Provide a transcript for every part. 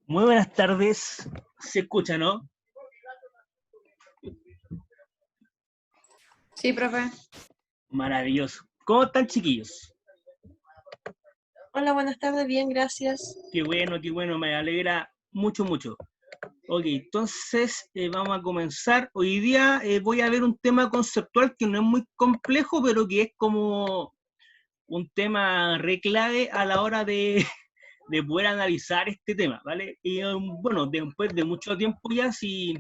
Muy buenas tardes. ¿Se escucha, no? Sí, profe. Maravilloso. ¿Cómo están, chiquillos? Hola, buenas tardes, bien, gracias. Qué bueno, me alegra mucho, mucho. Ok, entonces vamos a comenzar. Hoy día voy a ver un tema conceptual que no es muy complejo, pero que es como un tema re clave a la hora de poder analizar este tema, ¿vale? Y bueno, después de mucho tiempo ya, si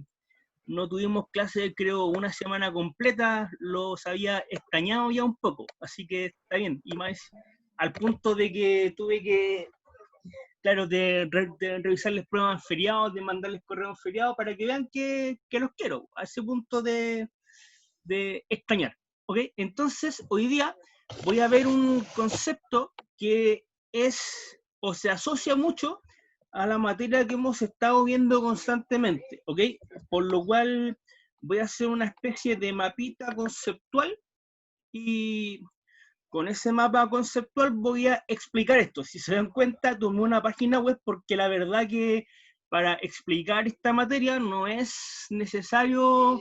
no tuvimos clase, creo, una semana completa, los había extrañado ya un poco, así que está bien, y más al punto de que tuve que, claro, de revisarles pruebas en feriados, de mandarles correos en feriados para que vean que los quiero, a ese punto de extrañar, ¿ok? Entonces, hoy día voy a ver un concepto que es, o se asocia mucho a la materia que hemos estado viendo constantemente, ¿ok? Por lo cual voy a hacer una especie de mapita conceptual y con ese mapa conceptual voy a explicar esto. Si se dan cuenta, tomé una página web porque la verdad que para explicar esta materia no es necesario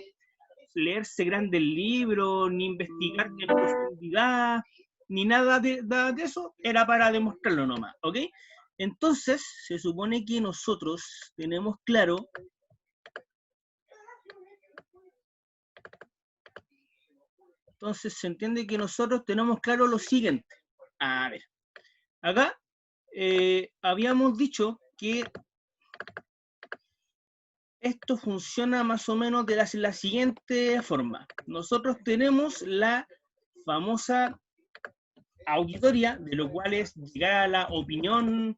leerse grandes libros, ni investigar en profundidad, ni nada de eso, era para demostrarlo nomás, ¿ok? Entonces, se supone que nosotros tenemos claro, entonces se entiende que nosotros tenemos claro lo siguiente. A ver, acá habíamos dicho que esto funciona más o menos de la siguiente forma. Nosotros tenemos la famosa auditoría, de lo cual es llegar a la opinión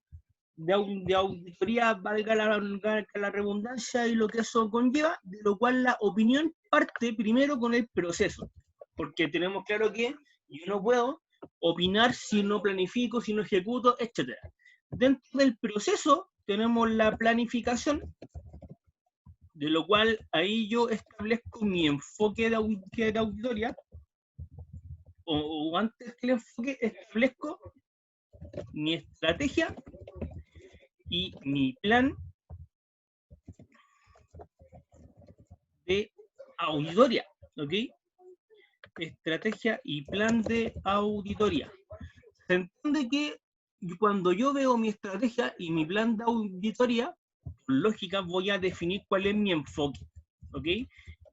de auditoría, valga la redundancia y lo que eso conlleva, de lo cual la opinión parte primero con el proceso, porque tenemos claro que yo no puedo opinar si no planifico, si no ejecuto, etcétera. Dentro del proceso tenemos la planificación, de lo cual ahí yo establezco mi enfoque de auditoría, o antes que el enfoque establezco mi estrategia y mi plan de auditoría, ¿ok? Estrategia y plan de auditoría. Se entiende que cuando yo veo mi estrategia y mi plan de auditoría, por lógica voy a definir cuál es mi enfoque, ¿ok?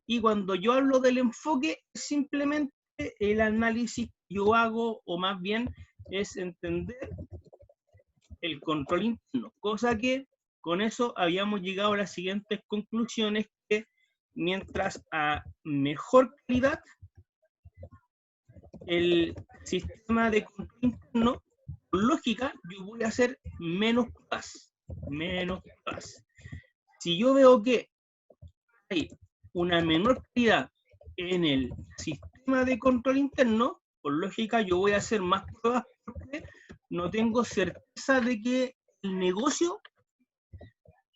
Y cuando yo hablo del enfoque, simplemente el análisis que yo hago, o más bien es entender el control interno, cosa que con eso habíamos llegado a las siguientes conclusiones, que mientras a mejor calidad el sistema de control interno, por lógica, yo voy a hacer menos pruebas, menos pruebas. Si yo veo que hay una menor calidad en el sistema de control interno, por lógica, yo voy a hacer más pruebas porque no tengo certeza de que el negocio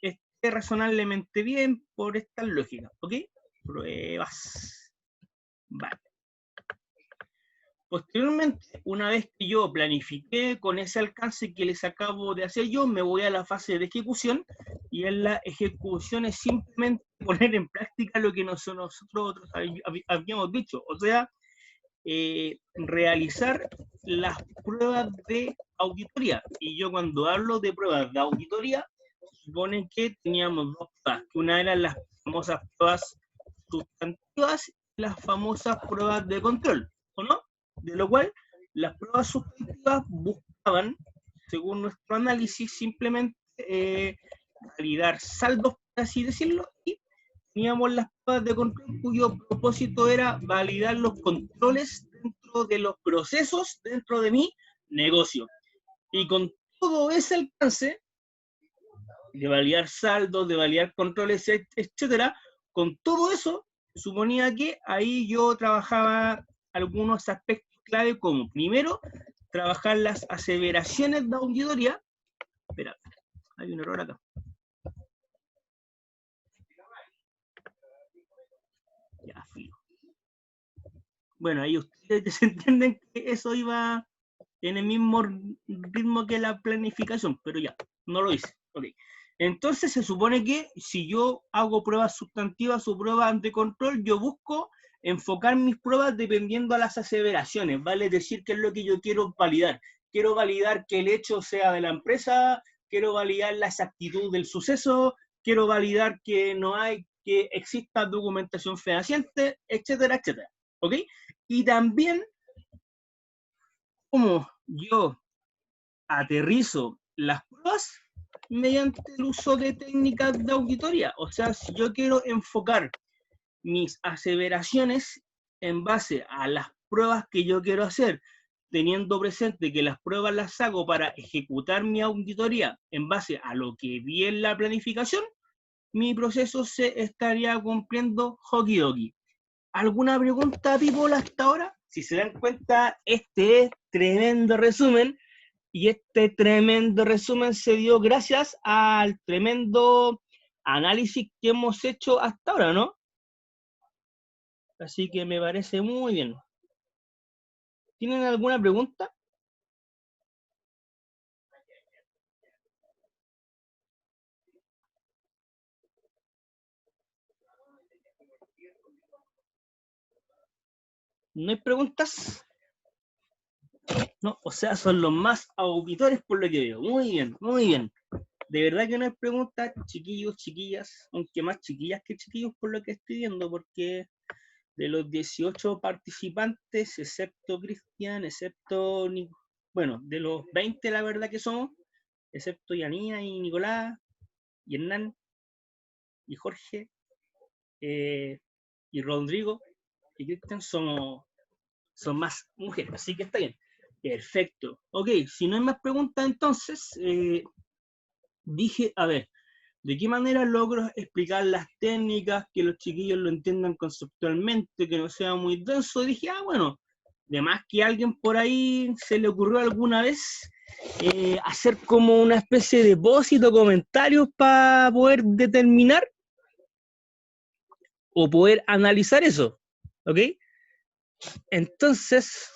esté razonablemente bien por esta lógica, ¿ok? Pruebas. Vale. Posteriormente, una vez que yo planifiqué con ese alcance que les acabo de hacer yo, me voy a la fase de ejecución, y en la ejecución es simplemente poner en práctica lo que nosotros habíamos dicho, o sea, realizar las pruebas de auditoría. Y yo cuando hablo de pruebas de auditoría, suponen que teníamos dos pruebas, que una eran las famosas pruebas sustantivas y las famosas pruebas de control, ¿o no? De lo cual, las pruebas sustantivas buscaban, según nuestro análisis, simplemente validar saldos, por así decirlo, y teníamos las pruebas de control cuyo propósito era validar los controles dentro de los procesos dentro de mi negocio. Y con todo ese alcance de validar saldos, de validar controles, etcétera, con todo eso, suponía que ahí yo trabajaba algunos aspectos clave, como primero, trabajar las aseveraciones de auditoría. Espera, hay un error acá. Ya, fío. Bueno, ahí ustedes entienden que eso iba en el mismo ritmo que la planificación, pero ya, no lo hice. Okay. Entonces se supone que si yo hago pruebas sustantivas o pruebas ante control, yo busco enfocar mis pruebas dependiendo a las aseveraciones, ¿vale? Es decir, qué es lo que yo quiero validar. Quiero validar que el hecho sea de la empresa, quiero validar la exactitud del suceso, quiero validar que no hay, que exista documentación fehaciente, etcétera, etcétera. ¿Ok? Y también, como yo aterrizo las pruebas mediante el uso de técnicas de auditoría. O sea, si yo quiero enfocar mis aseveraciones en base a las pruebas que yo quiero hacer, teniendo presente que las pruebas las hago para ejecutar mi auditoría en base a lo que vi en la planificación, mi proceso se estaría cumpliendo hockey doki. ¿Alguna pregunta, people, hasta ahora? Si se dan cuenta, este es tremendo resumen, y este tremendo resumen se dio gracias al tremendo análisis que hemos hecho hasta ahora, ¿no? Así que me parece muy bien. ¿Tienen alguna pregunta? ¿No hay preguntas? No, o sea, son los más auditores por lo que veo. Muy bien, muy bien. De verdad que no hay preguntas, chiquillos, chiquillas, aunque más chiquillas que chiquillos por lo que estoy viendo, porque de los 18 participantes, excepto Cristian, excepto, bueno, de los 20 la verdad que somos, excepto Yanina y Nicolás, y Hernán, y Jorge, y Rodrigo, y Cristian son más mujeres, así que está bien. Perfecto. Ok, si no hay más preguntas, entonces, dije, a ver, ¿de qué manera logro explicar las técnicas, que los chiquillos lo entiendan conceptualmente, que no sea muy denso? Y dije, bueno, de más que a alguien por ahí se le ocurrió alguna vez hacer como una especie de depósito, comentarios para poder determinar o poder analizar eso, ¿ok? Entonces,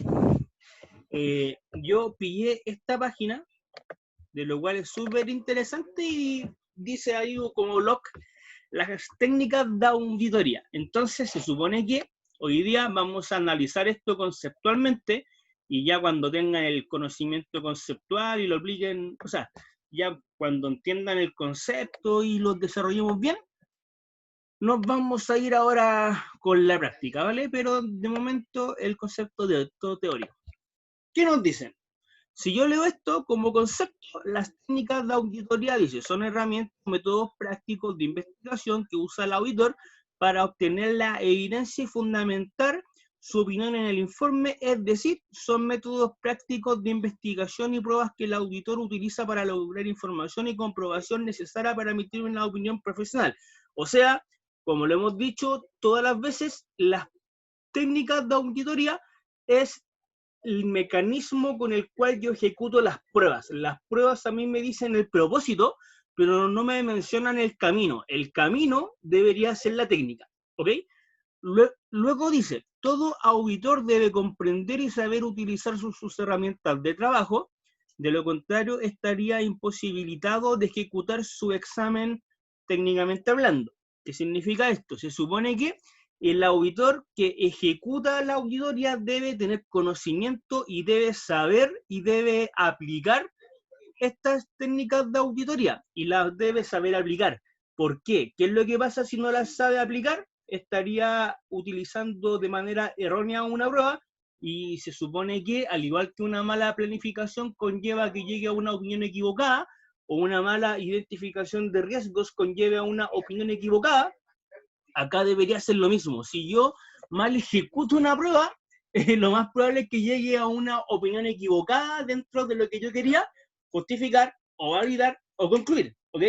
yo pillé esta página, de lo cual es súper interesante y dice ahí como log las técnicas de auditoría. Entonces se supone que hoy día vamos a analizar esto conceptualmente y ya cuando tengan el conocimiento conceptual y lo apliquen, o sea, ya cuando entiendan el concepto y lo desarrollemos bien, nos vamos a ir ahora con la práctica, ¿vale? Pero de momento el concepto de todo teórico. ¿Qué nos dicen? Si yo leo esto como concepto, las técnicas de auditoría, dice, son herramientas o métodos prácticos de investigación que usa el auditor para obtener la evidencia y fundamentar su opinión en el informe, es decir, son métodos prácticos de investigación y pruebas que el auditor utiliza para lograr información y comprobación necesaria para emitir una opinión profesional. O sea, como lo hemos dicho todas las veces, las técnicas de auditoría es el mecanismo con el cual yo ejecuto las pruebas. Las pruebas a mí me dicen el propósito, pero no me mencionan el camino. El camino debería ser la técnica, ¿ok? Luego dice, todo auditor debe comprender y saber utilizar sus herramientas de trabajo, de lo contrario estaría imposibilitado de ejecutar su examen técnicamente hablando. ¿Qué significa esto? Se supone que el auditor que ejecuta la auditoría debe tener conocimiento y debe saber y debe aplicar estas técnicas de auditoría y las debe saber aplicar. ¿Por qué? ¿Qué es lo que pasa si no las sabe aplicar? Estaría utilizando de manera errónea una prueba y se supone que, al igual que una mala planificación conlleva que llegue a una opinión equivocada, o una mala identificación de riesgos conlleve a una opinión equivocada, acá debería ser lo mismo. Si yo mal ejecuto una prueba, lo más probable es que llegue a una opinión equivocada dentro de lo que yo quería justificar o validar o concluir, ¿ok?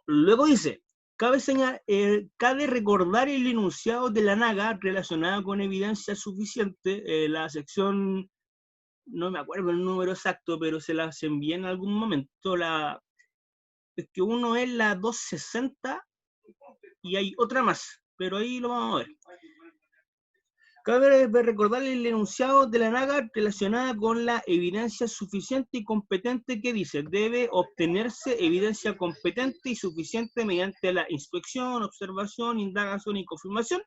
Luego dice, cabe recordar el enunciado de la NAGA relacionado con evidencia suficiente, la sección, no me acuerdo el número exacto, pero se las envié en algún momento, es que uno es la 260 y hay otra más, pero ahí lo vamos a ver. Cabe recordar el enunciado de la NAGA relacionada con la evidencia suficiente y competente que dice, debe obtenerse evidencia competente y suficiente mediante la inspección, observación, indagación y confirmación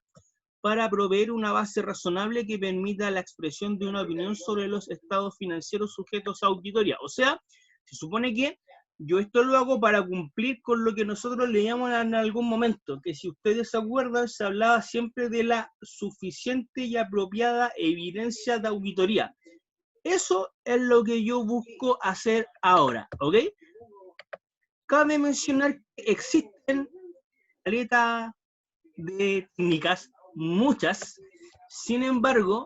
para proveer una base razonable que permita la expresión de una opinión sobre los estados financieros sujetos a auditoría. O sea, se supone que yo esto lo hago para cumplir con lo que nosotros leíamos en algún momento, que si ustedes se acuerdan, se hablaba siempre de la suficiente y apropiada evidencia de auditoría. Eso es lo que yo busco hacer ahora, ¿ok? Cabe mencionar que existen caletas de técnicas, muchas. Sin embargo,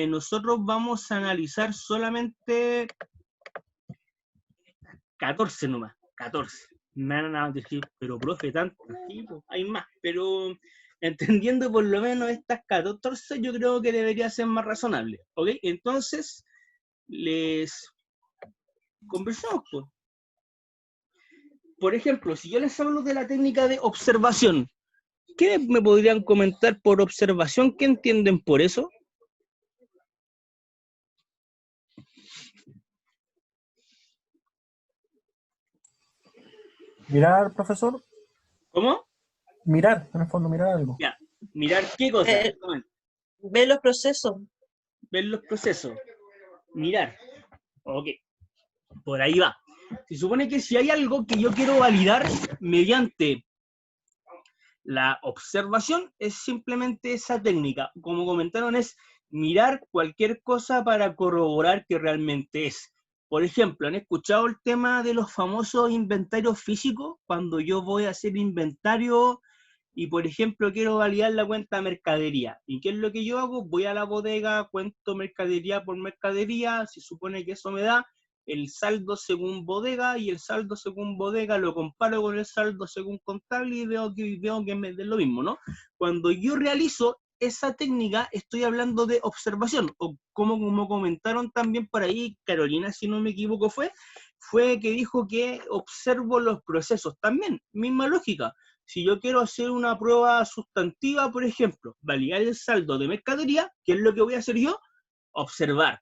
nosotros vamos a analizar solamente 14 nomás, 14. Me van a decir, pero profe, tanto, sí, pues, hay más, pero entendiendo por lo menos estas 14, yo creo que debería ser más razonable, ¿ok? Entonces, les conversamos, pues. Por ejemplo, si yo les hablo de la técnica de observación, ¿qué me podrían comentar por observación? ¿Qué entienden por eso? Mirar, profesor, ¿Cómo? mirar, en el fondo, mirar algo. Ya, mirar qué cosa. Ver los procesos. Ver los procesos. Mirar. Ok, por ahí va. Se supone que si hay algo que yo quiero validar mediante la observación, es simplemente esa técnica. Como comentaron, es mirar cualquier cosa para corroborar que realmente es. Por ejemplo, ¿han escuchado el tema de los famosos inventarios físicos? Cuando yo voy a hacer inventario y, por ejemplo, quiero validar la cuenta de mercadería. ¿Y qué es lo que yo hago? Voy a la bodega, cuento mercadería por mercadería, se supone que eso me da el saldo según bodega, y el saldo según bodega lo comparo con el saldo según contable y veo que me da lo mismo, ¿no? Cuando yo realizo esa técnica, estoy hablando de observación, o como comentaron también por ahí, Carolina, si no me equivoco, fue que dijo que observo los procesos. También, misma lógica. Si yo quiero hacer una prueba sustantiva, por ejemplo, validar el saldo de mercadería, ¿qué es lo que voy a hacer yo? Observar.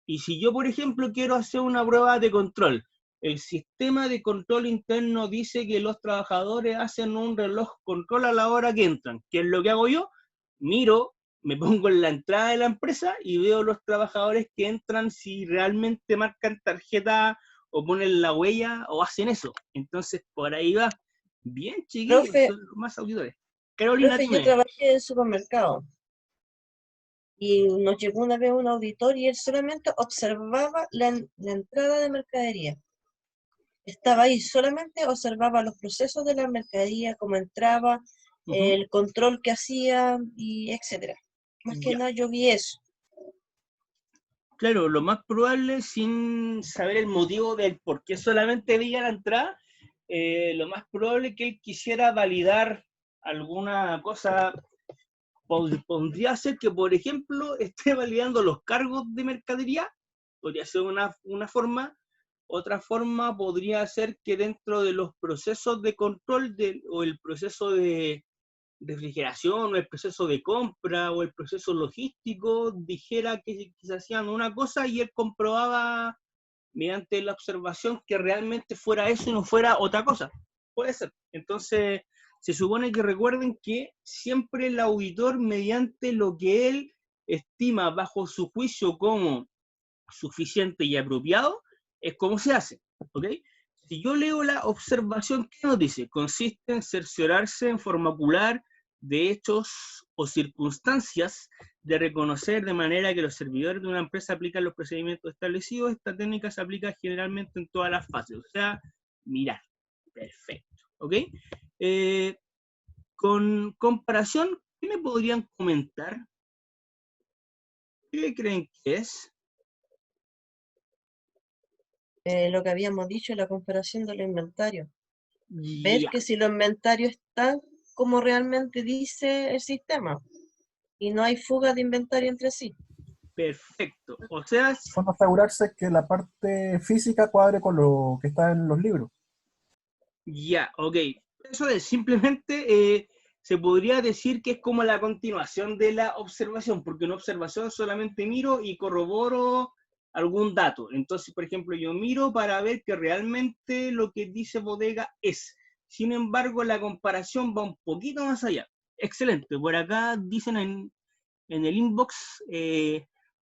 Y si yo, por ejemplo, quiero hacer una prueba de control, el sistema de control interno dice que los trabajadores hacen un reloj control a la hora que entran. ¿Qué es lo que hago yo? Miro, me pongo en la entrada de la empresa y veo los trabajadores que entran si realmente marcan tarjeta o ponen la huella o hacen eso. Entonces, por ahí va. Bien, chiquillos, Profe, son los más auditores. Carolina, yo dime. trabajé en supermercado y nos llegó una vez un auditor y él solamente observaba la entrada de mercadería. Estaba ahí, solamente observaba los procesos de la mercadería, cómo entraba, el control que hacía, y etcétera. Más que nada yo vi eso. Claro, lo más probable, sin saber el motivo del por qué solamente veía la entrada, lo más probable es que él quisiera validar alguna cosa. Podría ser que, por ejemplo, esté validando los cargos de mercadería, podría ser una forma. Otra forma podría ser que dentro de los procesos de control o el proceso de refrigeración o el proceso de compra o el proceso logístico dijera que se hacían una cosa y él comprobaba mediante la observación que realmente fuera eso y no fuera otra cosa. Puede ser. Entonces, se supone que recuerden que siempre el auditor, mediante lo que él estima bajo su juicio como suficiente y apropiado, es como se hace. ¿Ok? Si yo leo la observación, ¿qué nos dice? Consiste en cerciorarse en forma ocular de hechos o circunstancias, de reconocer de manera que los servidores de una empresa aplican los procedimientos establecidos. Esta técnica se aplica generalmente en todas las fases, o sea, mirar. Perfecto. ¿Ok? Con comparación, ¿qué me podrían comentar? ¿Qué creen que es? Lo que habíamos dicho, la comparación de los inventarios. Ver Ya. que si los inventarios están como realmente dice el sistema y no hay fuga de inventario entre sí. Perfecto. O sea, Son asegurarse que la parte física cuadre con lo que está en los libros. ya, ok. Eso es simplemente se podría decir que es como la continuación de la observación, porque en observación solamente miro y corroboro algún dato. Entonces, por ejemplo, yo miro para ver que realmente lo que dice Bodega es. Sin embargo, la comparación va un poquito más allá. Excelente. Por acá dicen en el inbox,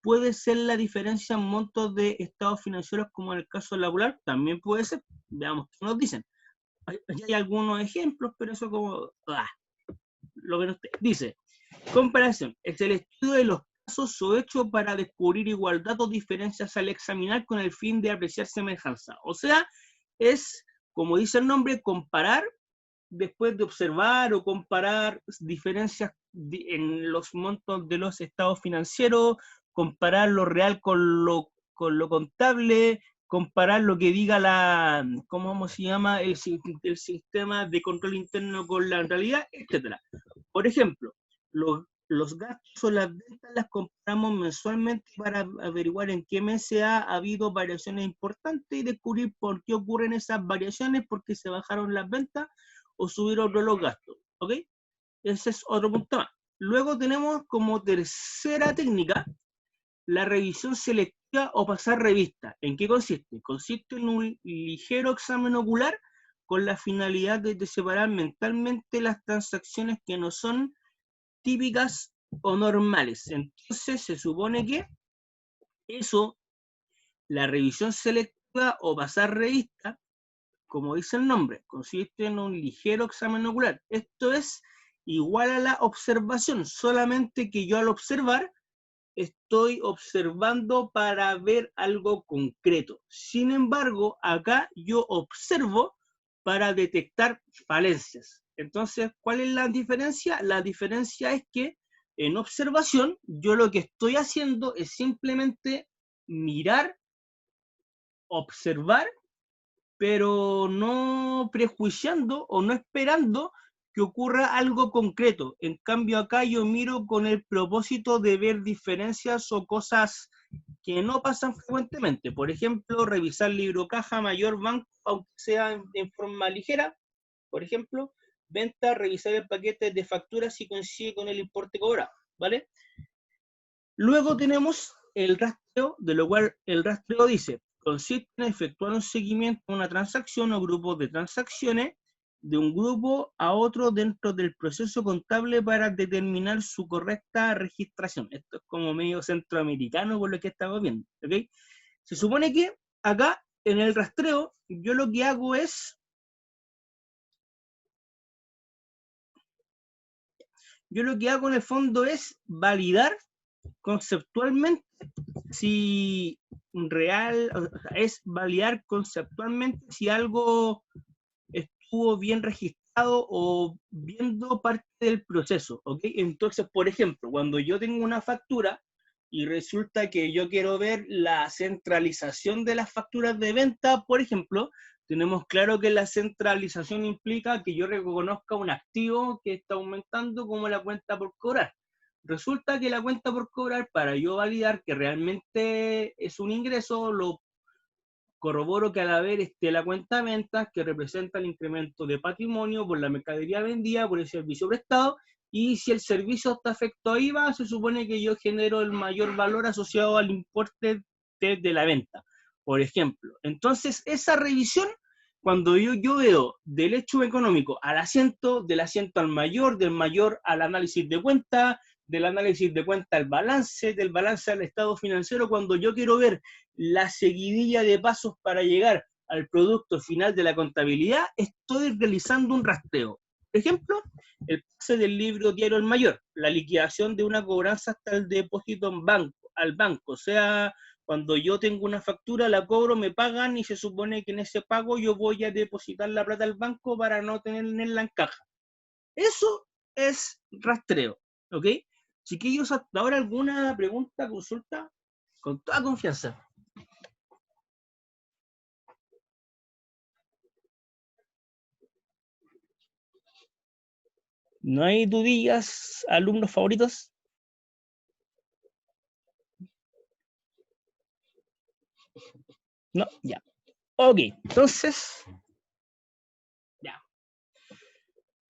puede ser la diferencia en montos de estados financieros como en el caso laboral, también puede ser. Veamos qué nos dicen. Hay algunos ejemplos, pero eso como... lo que nos dice. Comparación. Es el estudio de los casos o hechos para descubrir igualdad o diferencias al examinar con el fin de apreciar semejanza. O sea, es, como dice el nombre, comparar después de observar o comparar diferencias en los montos de los estados financieros, comparar lo real con lo contable, comparar lo que diga la, ¿cómo se llama? El sistema de control interno con la realidad, etcétera. Por ejemplo, los gastos o las ventas las compramos mensualmente para averiguar en qué meses ha habido variaciones importantes y descubrir por qué ocurren esas variaciones, por qué se bajaron las ventas o subieron los gastos. ¿Ok? Ese es otro punto más. Luego tenemos como tercera técnica la revisión selectiva o pasar revista. ¿En qué consiste? Consiste en un ligero examen ocular con la finalidad de separar mentalmente las transacciones que no son típicas o normales. Entonces se supone que eso, la revisión selectiva o pasar revista, como dice el nombre, consiste en un ligero examen ocular. Esto es igual a la observación, solamente que yo al observar estoy observando para ver algo concreto. Sin embargo, acá yo observo para detectar falencias. Entonces, ¿cuál es la diferencia? La diferencia es que en observación, yo lo que estoy haciendo es simplemente mirar, observar, pero no prejuiciando o no esperando que ocurra algo concreto. En cambio, acá yo miro con el propósito de ver diferencias o cosas que no pasan frecuentemente. Por ejemplo, revisar libro caja, mayor banco, aunque sea en forma ligera. Por ejemplo, venta, revisar el paquete de facturas si coincide con el importe cobrado, ¿vale? Luego tenemos el rastreo, de lo cual el rastreo dice, consiste en efectuar un seguimiento a una transacción o grupos de transacciones de un grupo a otro dentro del proceso contable para determinar su correcta registración. Esto es como medio centroamericano por lo que estamos viendo, ¿ok? Se supone que acá, en el rastreo, yo lo que hago es, en el fondo es validar conceptualmente si real, o sea, es validar conceptualmente si algo estuvo bien registrado o viendo parte del proceso, ¿ok? Entonces, por ejemplo, cuando yo tengo una factura y resulta que yo quiero ver la centralización de las facturas de venta, por ejemplo, tenemos claro que la centralización implica que yo reconozca un activo que está aumentando como la cuenta por cobrar. Resulta que la cuenta por cobrar, para yo validar que realmente es un ingreso, lo corroboro que al haber la cuenta de ventas que representa el incremento de patrimonio por la mercadería vendida, por el servicio prestado, y si el servicio está afecto a IVA, se supone que yo genero el mayor valor asociado al importe de la venta, por ejemplo. Entonces, esa revisión, cuando yo veo del hecho económico al asiento, del asiento al mayor, del mayor al análisis de cuenta, del análisis de cuenta al balance, del balance al estado financiero, cuando yo quiero ver la seguidilla de pasos para llegar al producto final de la contabilidad, estoy realizando un rastreo. Por ejemplo, el pase del libro diario al mayor, la liquidación de una cobranza hasta el depósito al banco. O sea, cuando yo tengo una factura, la cobro, me pagan y se supone que en ese pago yo voy a depositar la plata al banco para no tenerla en caja. Eso es rastreo, ¿ok? Chiquillos, hasta ahora alguna pregunta, consulta, con toda confianza. ¿No hay dudillas, alumnos favoritos? No, ya. Ok, entonces, ya.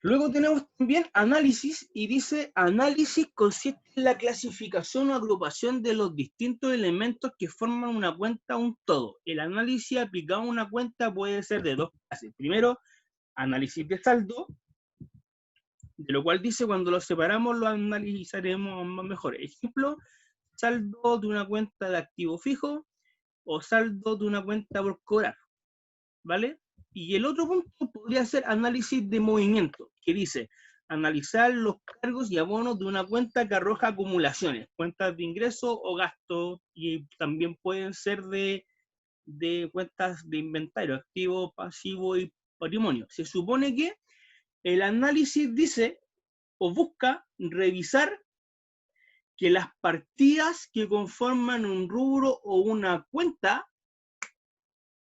Luego tenemos también análisis, y dice, análisis consiste en la clasificación o agrupación de los distintos elementos que forman una cuenta un todo. El análisis aplicado a una cuenta puede ser de dos clases. Primero, análisis de saldo, de lo cual dice, cuando lo separamos lo analizaremos mejor. Ejemplo, saldo de una cuenta de activo fijo o saldo de una cuenta por cobrar, ¿vale? Y el otro punto podría ser análisis de movimiento, que dice, analizar los cargos y abonos de una cuenta que arroja acumulaciones, cuentas de ingreso o gasto, y también pueden ser de cuentas de inventario, activo, pasivo y patrimonio. Se supone que el análisis dice o busca revisar que las partidas que conforman un rubro o una cuenta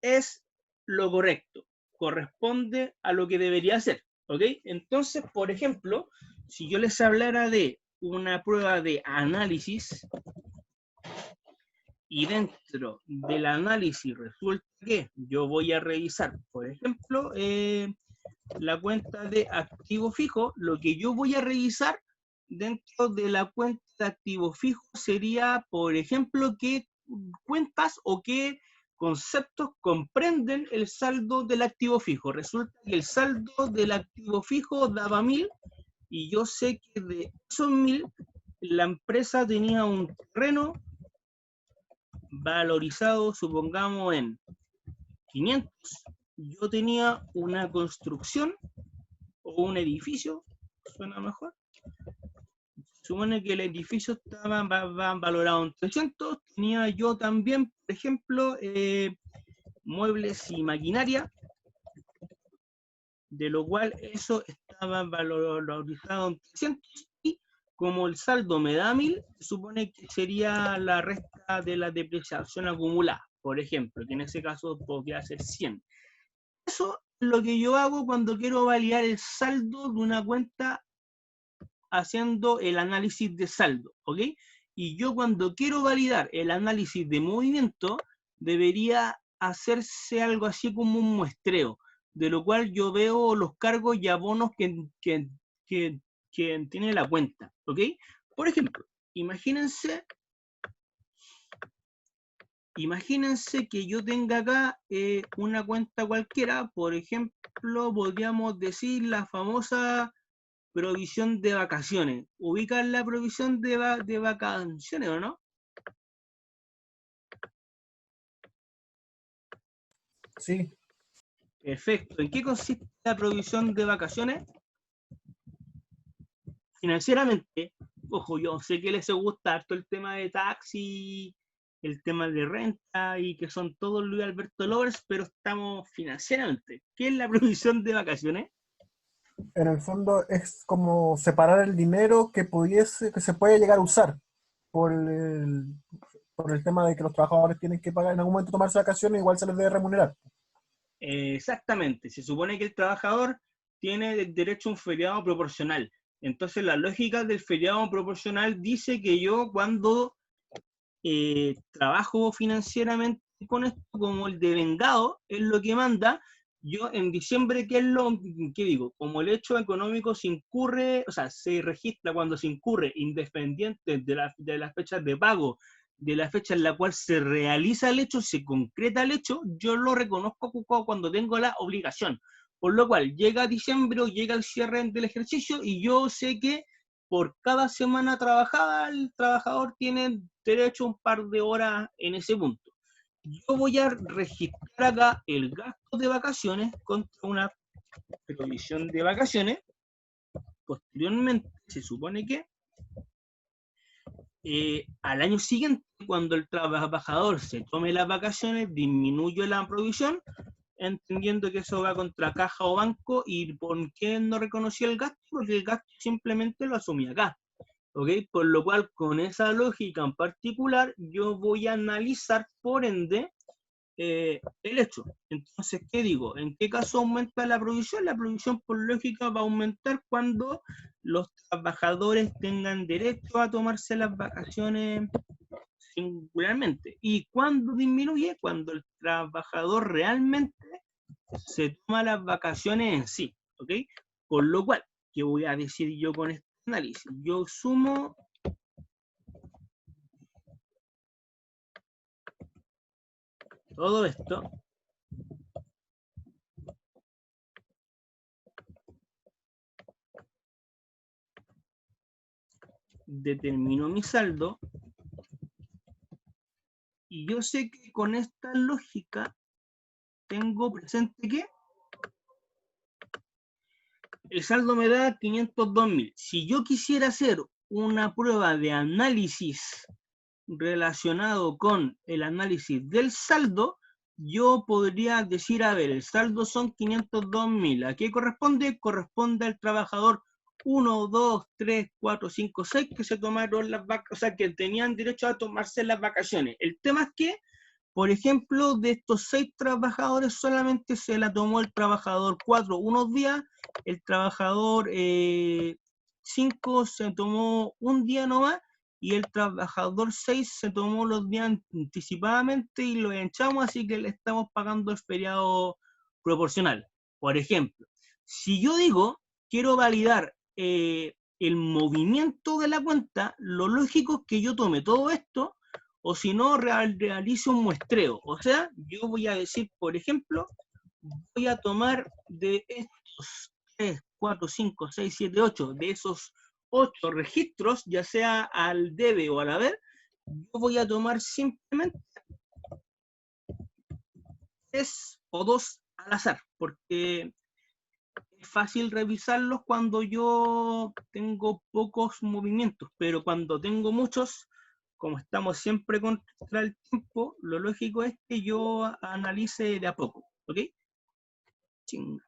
es lo correcto, corresponde a lo que debería ser, ¿ok? Entonces, por ejemplo, si yo les hablara de una prueba de análisis y dentro del análisis resulta que yo voy a revisar, por ejemplo, la cuenta de activo fijo, lo que yo voy a revisar dentro de la cuenta de activo fijo sería, por ejemplo, qué cuentas o qué conceptos comprenden el saldo del activo fijo. Resulta que el saldo del activo fijo daba 1000 y yo sé que de esos 1000 la empresa tenía un terreno valorizado, supongamos, en 500. Yo tenía una construcción o un edificio, suena mejor. Supone que el edificio estaba valorado en 300, tenía yo también, por ejemplo, muebles y maquinaria, de lo cual eso estaba valorizado en 300, y como el saldo me da 1000, se supone que sería la resta de la depreciación acumulada, por ejemplo, que en ese caso podría ser 100. Eso es lo que yo hago cuando quiero validar el saldo de una cuenta haciendo el análisis de saldo, ¿ok? Y yo cuando quiero validar el análisis de movimiento, debería hacerse algo así como un muestreo, de lo cual yo veo los cargos y abonos que tiene la cuenta, ¿ok? Por ejemplo, imagínense que yo tenga acá una cuenta cualquiera, por ejemplo, podríamos decir la famosa provisión de vacaciones. ¿Ubican la provisión de vacaciones o no? Sí, Perfecto. ¿En qué consiste la provisión de vacaciones? Financieramente, ojo, yo sé que les gusta harto el tema de taxi, el tema de renta y que son todos Luis Alberto Lovers, pero estamos financieramente. ¿Qué es la provisión de vacaciones? en el fondo es como separar el dinero que se puede llegar a usar por por el tema de que los trabajadores tienen que pagar en algún momento tomarse vacaciones, igual se les debe remunerar. Exactamente. Se supone que el trabajador tiene derecho a un feriado proporcional. Entonces, la lógica del feriado proporcional dice que yo cuando trabajo financieramente con esto, como el devengado es lo que manda, yo en diciembre, ¿qué es lo que digo? Como el hecho económico se incurre, o sea, se registra cuando se incurre, independiente de las fechas de pago, de la fecha en la cual se realiza el hecho, se concreta el hecho, yo lo reconozco cuando tengo la obligación. Por lo cual, llega diciembre o llega el cierre del ejercicio y yo sé que por cada semana trabajada, el trabajador tiene derecho a un par de horas en ese punto. Yo voy a registrar acá el gasto de vacaciones contra una provisión de vacaciones. Posteriormente, se supone que al año siguiente, cuando el trabajador se tome las vacaciones, disminuyo la provisión, entendiendo que eso va contra caja o banco. ¿Y por qué no reconocí el gasto? Porque el gasto simplemente lo asumí acá. ¿Ok? Por lo cual, con esa lógica en particular, yo voy a analizar, por ende, el hecho. Entonces, ¿qué digo? ¿En qué caso aumenta la provisión? La provisión, por lógica, va a aumentar cuando los trabajadores tengan derecho a tomarse las vacaciones singularmente. ¿Y cuándo disminuye? Cuando el trabajador realmente se toma las vacaciones en sí. ¿Ok? Por lo cual, ¿qué voy a decir yo con este análisis? Yo sumo todo esto, determino mi saldo, y yo sé que con esta lógica tengo presente que el saldo me da 502.000. Si yo quisiera hacer una prueba de análisis relacionado con el análisis del saldo, yo podría decir, a ver, el saldo son 502.000. ¿A qué corresponde? Corresponde al trabajador 1, 2, 3, 4, 5, 6 que se tomaron las vacaciones, o sea, que tenían derecho a tomarse las vacaciones. El tema es que, por ejemplo, de estos 6 trabajadores solamente se la tomó el trabajador 4 unos días, el trabajador 5 se tomó un día nomás, y el trabajador 6 se tomó los días anticipadamente y lo echamos, así que le estamos pagando el feriado proporcional. Por ejemplo, si yo digo, quiero validar el movimiento de la cuenta, lo lógico es que yo tome todo esto, o si no, realizo un muestreo. O sea, yo voy a decir, por ejemplo, voy a tomar de estos 3, 4, 5, 6, 7, 8, de esos 8 registros, ya sea al debe o al haber, yo voy a tomar simplemente 3 o 2 al azar, porque es fácil revisarlos cuando yo tengo pocos movimientos, pero cuando tengo muchos, como estamos siempre contra el tiempo, lo lógico es que yo analice de a poco, ¿ok? Chinga.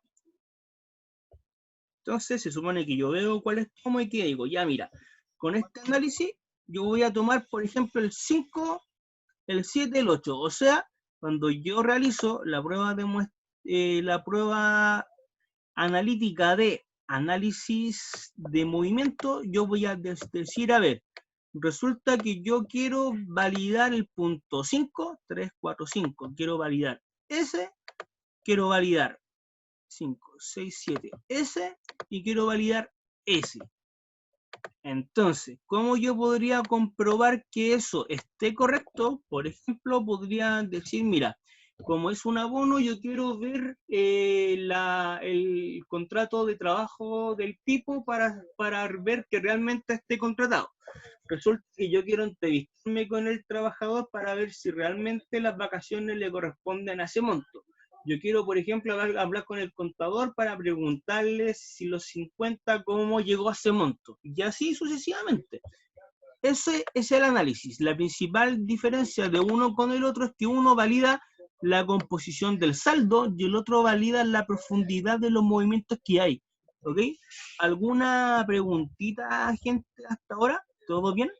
Entonces se supone que yo veo cuál es cómo y que digo, ya mira, con este análisis yo voy a tomar, por ejemplo, el 5, el 7, el 8. O sea, cuando yo realizo la prueba analítica de análisis de movimiento, yo voy a decir, a ver, resulta que yo quiero validar el punto 5, 3, 4, 5. Quiero validar ese, quiero validar 5, 6, 7, S, y quiero validar S. Entonces, ¿cómo yo podría comprobar que eso esté correcto? Por ejemplo, podría decir, mira, como es un abono, yo quiero ver el contrato de trabajo del tipo para ver que realmente esté contratado. Resulta que yo quiero entrevistarme con el trabajador para ver si realmente las vacaciones le corresponden a ese monto. Yo quiero, por ejemplo, hablar con el contador para preguntarle si los 50, cómo llegó a ese monto. Y así sucesivamente. Ese es el análisis. La principal diferencia de uno con el otro es que uno valida la composición del saldo y el otro valida la profundidad de los movimientos que hay. ¿Ok? ¿Alguna preguntita, gente, hasta ahora? ¿Todo bien?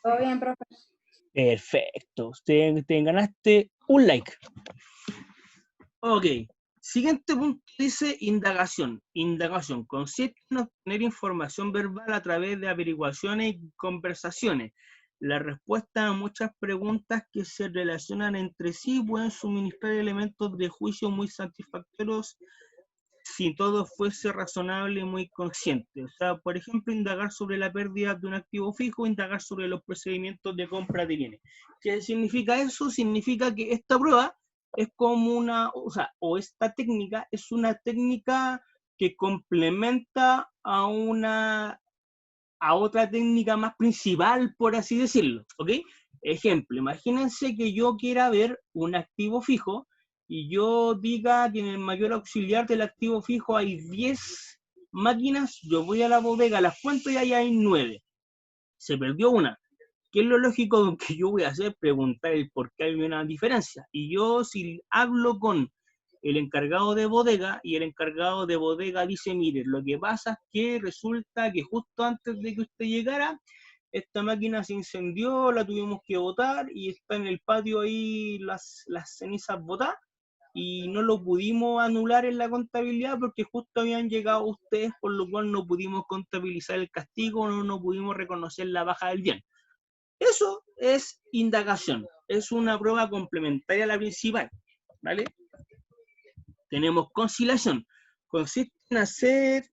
Todo bien, profe. Perfecto. Te ganaste un like. Ok. Siguiente punto dice indagación. Indagación consiste en obtener información verbal a través de averiguaciones y conversaciones. La respuesta a muchas preguntas que se relacionan entre sí pueden suministrar elementos de juicio muy satisfactorios si todo fuese razonable y muy consciente. O sea, por ejemplo, indagar sobre la pérdida de un activo fijo, indagar sobre los procedimientos de compra de bienes. ¿Qué significa eso? Significa que esta prueba es como una, o sea, o esta técnica es una técnica que complementa a otra técnica más principal, por así decirlo, ¿ok? Ejemplo, imagínense que yo quiera ver un activo fijo y yo diga que en el mayor auxiliar del activo fijo hay 10 máquinas, yo voy a la bodega, las cuento y ahí hay 9. Se perdió una. ¿Qué es lo lógico que yo voy a hacer? Preguntar el por qué hay una diferencia. Y yo, si hablo con el encargado de bodega y el encargado de bodega dice, mire, lo que pasa es que resulta que justo antes de que usted llegara, esta máquina se incendió, la tuvimos que botar y está en el patio ahí las cenizas botadas y no lo pudimos anular en la contabilidad porque justo habían llegado ustedes, por lo cual no pudimos contabilizar el castigo, no pudimos reconocer la baja del bien. Eso es indagación. es una prueba complementaria a la principal, ¿vale? Tenemos conciliación. Consiste en hacer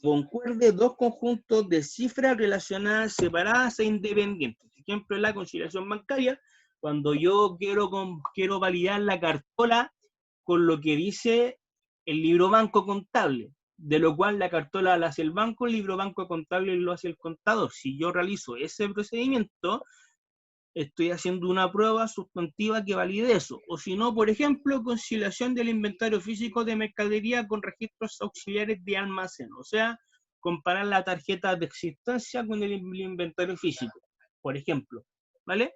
concuerde dos conjuntos de cifras relacionadas, separadas e independientes. Por ejemplo, en la conciliación bancaria, cuando yo quiero validar la cartola con lo que dice el libro banco contable, de lo cual la cartola la hace el banco, el libro banco contable lo hace el contador. Si yo realizo ese procedimiento, estoy haciendo una prueba sustantiva que valide eso. O si no, por ejemplo, conciliación del inventario físico de mercadería con registros auxiliares de almacén. O sea, comparar la tarjeta de existencia con el inventario físico, por ejemplo. ¿Vale?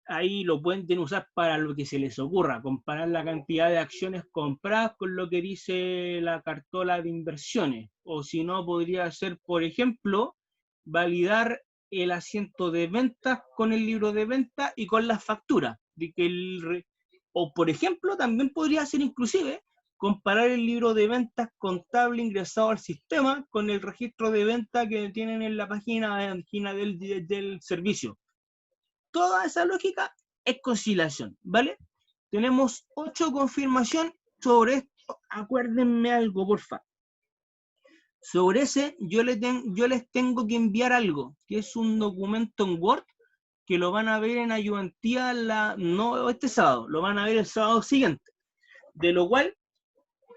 Ahí lo pueden usar para lo que se les ocurra, comparar la cantidad de acciones compradas con lo que dice la cartola de inversiones. O si no, podría ser, por ejemplo, validar el asiento de ventas con el libro de venta y con las facturas. O, por ejemplo, también podría ser inclusive comparar el libro de ventas contable ingresado al sistema con el registro de venta que tienen en la página del servicio. Toda esa lógica es conciliación, ¿vale? Tenemos 8 confirmación sobre esto. Acuérdenme algo, porfa. Sobre ese, yo les tengo que enviar algo, que es un documento en Word, que lo van a ver en ayudantía, no este sábado, lo van a ver el sábado siguiente. De lo cual,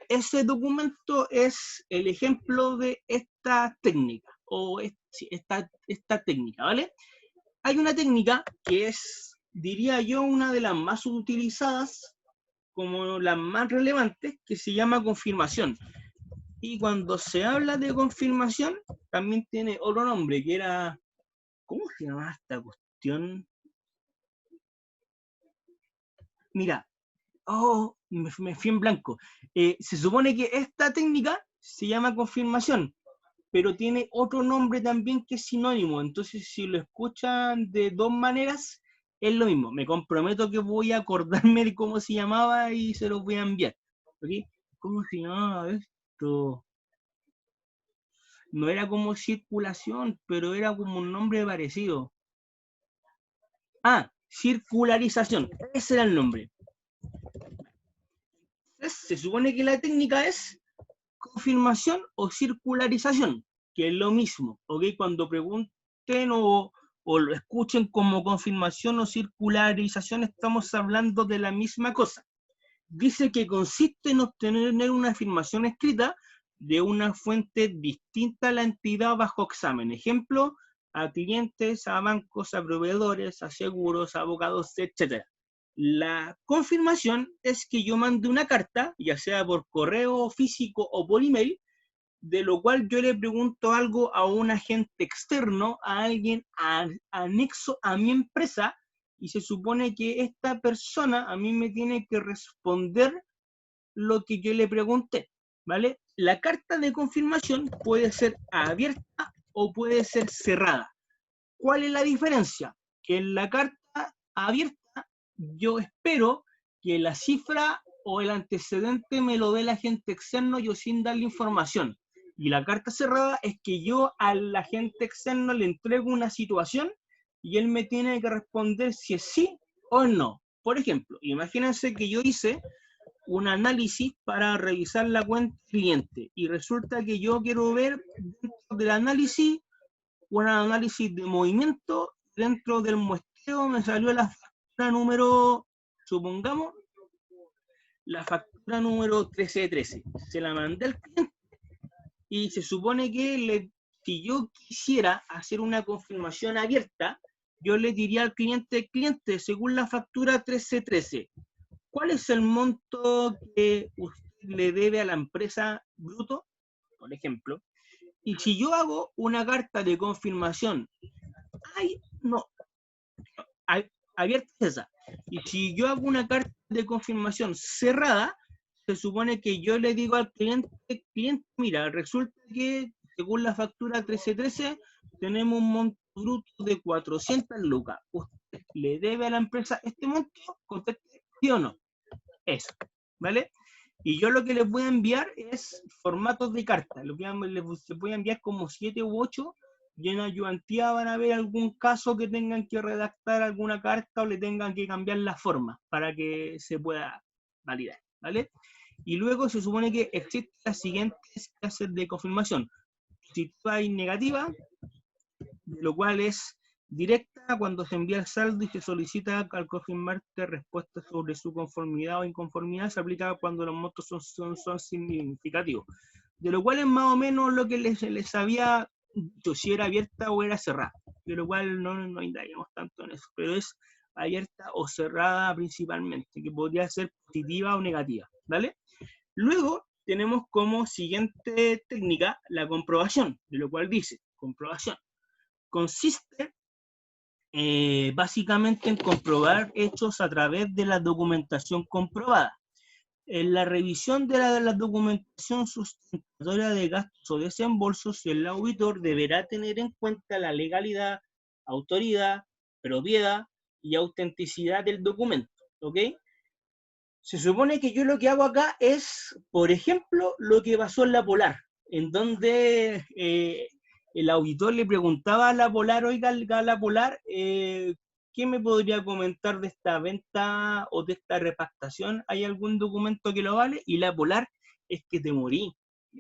ese documento es el ejemplo de esta técnica, o esta técnica, ¿vale? Hay una técnica que es, diría yo, una de las más utilizadas, como las más relevantes, que se llama confirmación. Y cuando se habla de confirmación, también tiene otro nombre, que era, ¿cómo se llama esta cuestión? Mira, me fui en blanco. Se supone que esta técnica se llama confirmación, pero tiene otro nombre también que es sinónimo. Entonces, si lo escuchan de dos maneras, es lo mismo. Me comprometo que voy a acordarme de cómo se llamaba y se los voy a enviar. ¿Okay? ¿Cómo se llamaba esto? No era como circulación, pero era como un nombre parecido. Ah, circularización. Ese era el nombre. Entonces, se supone que la técnica es confirmación o circularización, que es lo mismo, ¿ok? Cuando pregunten o lo escuchen como confirmación o circularización, estamos hablando de la misma cosa. Dice que consiste en obtener una afirmación escrita de una fuente distinta a la entidad bajo examen. Ejemplo, a clientes, a bancos, a proveedores, a seguros, a abogados, etc. La confirmación es que yo mande una carta, ya sea por correo físico o por email, de lo cual yo le pregunto algo a un agente externo, a alguien anexo a mi empresa, y se supone que esta persona a mí me tiene que responder lo que yo le pregunté, ¿vale? La carta de confirmación puede ser abierta o puede ser cerrada. ¿Cuál es la diferencia? Que en la carta abierta yo espero que la cifra o el antecedente me lo dé el agente externo yo sin darle información. Y la carta cerrada es que yo al agente externo le entrego una situación y él me tiene que responder si es sí o no. Por ejemplo, imagínense que yo hice un análisis para revisar la cuenta cliente y resulta que yo quiero ver dentro del análisis un análisis de movimiento. Dentro del muestreo me salió la factura número, supongamos, la factura número 1313. Se la mandé al cliente y se supone que si yo quisiera hacer una confirmación abierta, yo le diría al cliente, según la factura 1313, ¿cuál es el monto que usted le debe a la empresa bruto, por ejemplo? Y si yo hago una carta de confirmación, abierta es esa. Y si yo hago una carta de confirmación cerrada, se supone que yo le digo al cliente, mira, resulta que según la factura 1313 tenemos un monto bruto de 400 lucas. ¿Usted le debe a la empresa este monto? Conteste sí o no. Eso, ¿vale? Y yo lo que les voy a enviar es formatos de carta. Les voy a enviar como 7 u 8 y en ayudantía van a ver algún caso que tengan que redactar alguna carta o le tengan que cambiar la forma para que se pueda validar, ¿vale? Y luego se supone que existen las siguientes clases de confirmación: positiva y negativa, de lo cual es directa cuando se envía el saldo y se solicita al confirmante respuesta sobre su conformidad o inconformidad. Se aplica cuando los montos son significativos, de lo cual es más o menos lo que les había dicho, si era abierta o era cerrada, de lo cual no indagamos tanto en eso, pero es abierta o cerrada principalmente, que podría ser positiva o negativa, ¿vale? Luego tenemos como siguiente técnica la comprobación, de lo cual dice, comprobación consiste básicamente en comprobar hechos a través de la documentación comprobada. En la revisión de la documentación sustentatoria de gastos o desembolsos, el auditor deberá tener en cuenta la legalidad, autoridad, propiedad y autenticidad del documento, ¿ok? Se supone que yo lo que hago acá es, por ejemplo, lo que pasó en la Polar, en donde el auditor le preguntaba a la Polar, oiga, a la Polar, ¿qué me podría comentar de esta venta o de esta repactación? ¿Hay algún documento que lo vale? Y la Polar, es que te morí.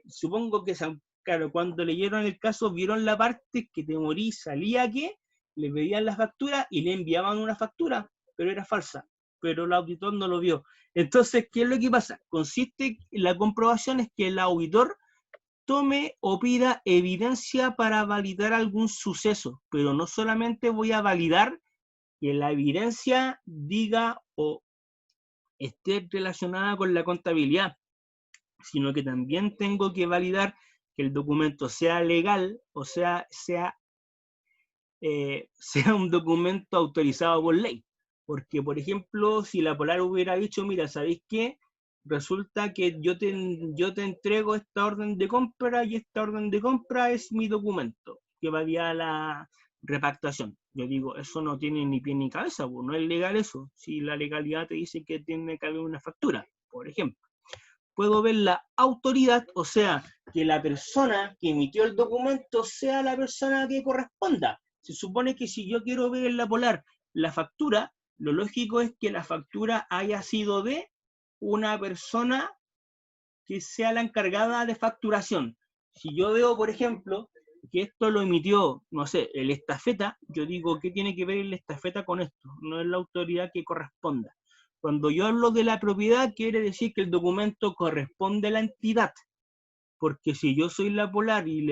Supongo que, claro, cuando leyeron el caso, vieron la parte que te morí, salía que le pedían la factura y le enviaban una factura, pero era falsa, pero el auditor no lo vio. Entonces, ¿qué es lo que pasa? Consiste en la comprobación es que el auditor tome o pida evidencia para validar algún suceso, pero no solamente voy a validar que la evidencia diga o esté relacionada con la contabilidad, sino que también tengo que validar que el documento sea legal, o sea un documento autorizado por ley. Porque, por ejemplo, si la Polar hubiera dicho, mira, ¿sabéis qué? Resulta que yo te entrego esta orden de compra y esta orden de compra es mi documento que valía la repactación. Yo digo, eso no tiene ni pie ni cabeza, pues no es legal eso. Si la legalidad te dice que tiene que haber una factura, por ejemplo. Puedo ver la autoridad, o sea, que la persona que emitió el documento sea la persona que corresponda. Se supone que si yo quiero ver en la Polar la factura, lo lógico es que la factura haya sido de una persona que sea la encargada de facturación. Si yo veo, por ejemplo, que esto lo emitió, no sé, el estafeta, yo digo, ¿qué tiene que ver el estafeta con esto? No es la autoridad que corresponda. Cuando yo hablo de la propiedad, quiere decir que el documento corresponde a la entidad. Porque si yo soy la Polar y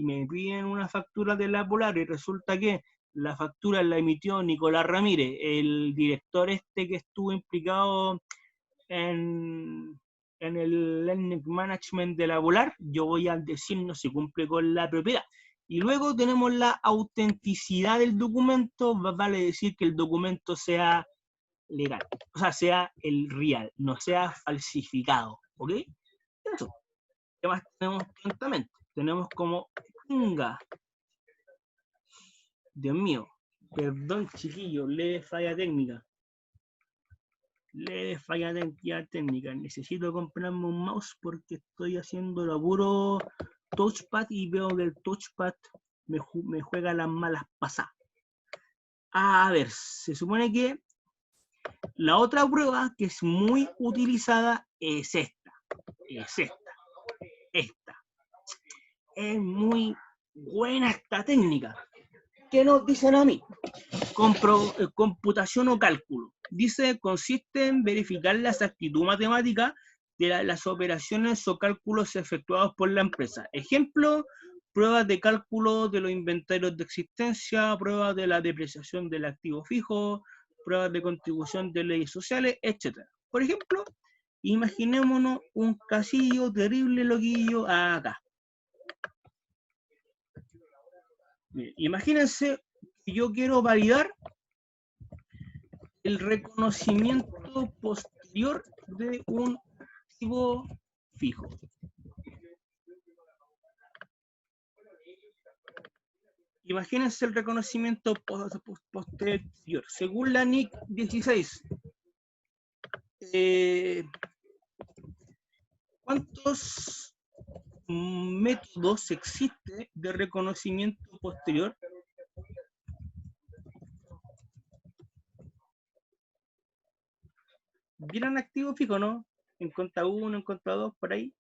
me piden una factura de la Polar y resulta que la factura la emitió Nicolás Ramírez, el director que estuvo implicado en el learning management de la Polar, yo voy a decir no se cumple con la propiedad. Y luego tenemos la autenticidad del documento, vale decir que el documento sea legal, o sea, sea el real, no sea falsificado, ¿ok? Eso. ¿Qué más tenemos prontamente? Tenemos como Inga. Dios mío, perdón chiquillo, leve falla técnica. Leve falla técnica. Necesito comprarme un mouse porque estoy haciendo lo puro touchpad y veo que el touchpad me juega las malas pasadas. A ver, se supone que la otra prueba que es muy utilizada es esta. Esta. Es muy buena esta técnica. ¿Qué nos dicen a mí? Computación o cálculo. Dice, consiste en verificar la exactitud matemática de las operaciones o cálculos efectuados por la empresa. Ejemplo, pruebas de cálculo de los inventarios de existencia, pruebas de la depreciación del activo fijo, pruebas de contribución de leyes sociales, etc. Por ejemplo, imaginémonos un casillo terrible loquillo acá. Imagínense que yo quiero validar el reconocimiento posterior de un activo fijo. Imagínense el reconocimiento posterior. Según la NIC 16, ¿cuántos métodos existe de reconocimiento posterior. ¿Vieron activo fijo, no? En cuenta 1, en cuenta 2, por ahí.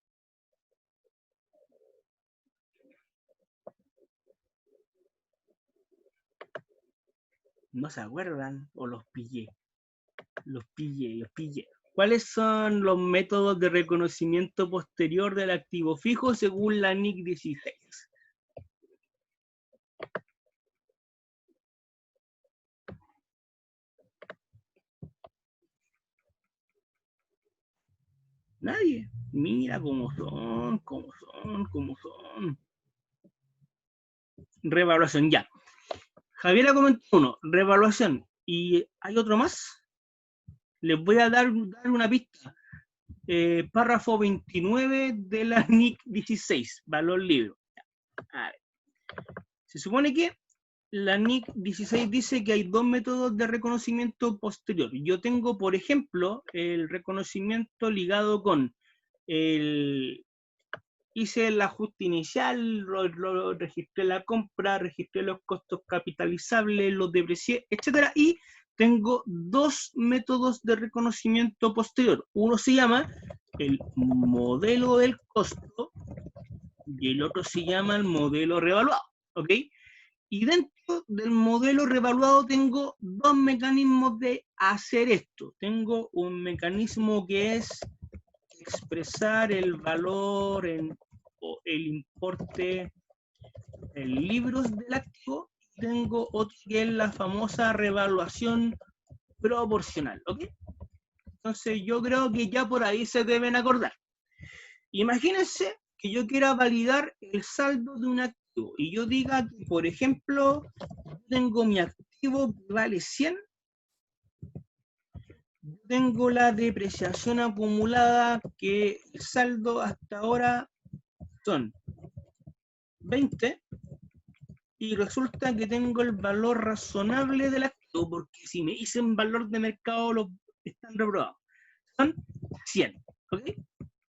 No se acuerdan, o los pillé. Los pillé. ¿Cuáles son los métodos de reconocimiento posterior del activo fijo según la NIC 16? Nadie. Mira cómo son. Revaluación, ya. Javiera comentó uno, revaluación. ¿Y hay otro más? Les voy a dar una pista. Párrafo 29 de la NIC 16, valor libro. A ver. Se supone que la NIC 16 dice que hay dos métodos de reconocimiento posterior. Yo tengo, por ejemplo, el reconocimiento ligado con hice el ajuste inicial, registré la compra, registré los costos capitalizables, los deprecié, etcétera, y tengo dos métodos de reconocimiento posterior. Uno se llama el modelo del costo y el otro se llama el modelo revaluado, ¿ok? Y dentro del modelo revaluado tengo dos mecanismos de hacer esto. Tengo un mecanismo que es expresar el valor o el importe en libros del activo. Tengo otro que es la famosa revaluación proporcional, ¿ok? Entonces yo creo que ya por ahí se deben acordar. Imagínense que yo quiera validar el saldo de un activo y yo diga que, por ejemplo, tengo mi activo que vale 100, tengo la depreciación acumulada que el saldo hasta ahora son 20 y resulta que tengo el valor razonable del activo, porque si me dicen valor de mercado los están reprobados. Son 100, ¿ok?